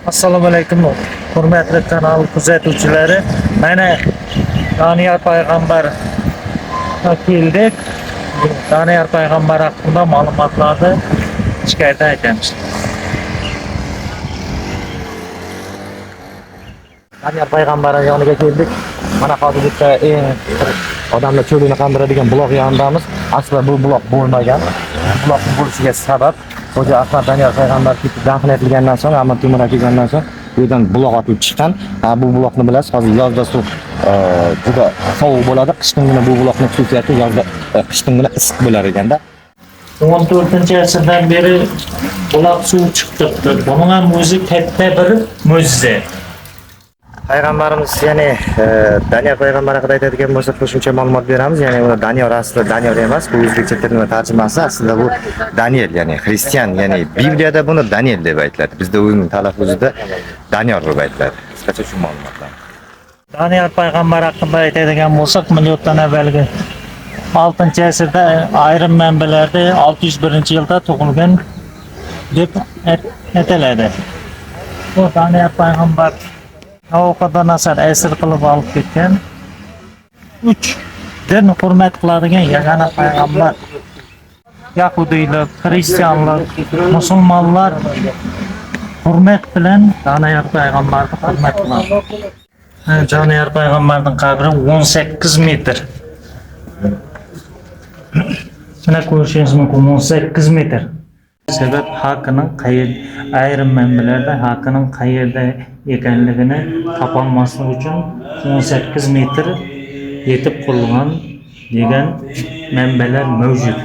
Assalomu alaykum, hurmatli kanal kuzatuvchilari. Mana Doniyor payg'ambar keldik. Doniyor payg'ambar haqida ma'lumotlarni shikoyat aytamiz. Doniyor payg'ambar yoniga keldik. Mana hozir bitta odamlar cho'lini qandiradigan buloq yonidamiz. Aslida bu buloq bo'lmagan. Buloq bo'lishiga sabab Xo'ja Ahmad Doniyor payg'ambar dafn etilgandan so'ng, Ahmad Temur kelgandan so'ng bu yerdan buloq otilib chiqqan. Bu buloqni bilasiz, hozir yozda suv juda sovuq bo'ladi. Qishkungina bu buloqning xususiyati yozda qishkungina issiq bo'lar ekanda. 14-asrdan beri buloq suv chiqib turibdi. Buning ham o'zi katta bir mo'jiza. Payg'ambarimiz, ya'ni Doniyor payg'ambar haqida aytadigan bo'lsak, qo'shimcha ma'lumot beramiz. Ya'ni uni Doniyor aslida Doniyor emas, bu o'zbekcha termin tarjimasi aslida bu Daniel, ya'ni xristian, ya'ni Bibliyada buni Daniel deb aytiladi. Bizda uning talaffuzida Doniyor deb aytiladi. Qisqacha shu ma'lumotlar. Doniyor payg'ambar haqida aytadigan bo'lsak, milliondan avvalgi 6-asrda ayrim manbalarda 601-yilda tug'ilgan deb aytiladi. Bu Doniyor payg'ambar o kadar nasar esir kılıp alıp ketken 3 din hurmat qiladigan yagona payg'ambar. Yahudiylar, Hristiyanlar, musulmonlar hurmat bilan Doniyor payg'ambarni hurmat qiladi. Doniyor payg'ambarning qabri 18 metr. Mana ko'rishingiz mumkin, 18 metr. Sebep hakkının ayrim manbalarda hakkının qayerda ekanligini topolmaslik uchun 18 metr yetib qurilgan degan manbalar mavjud.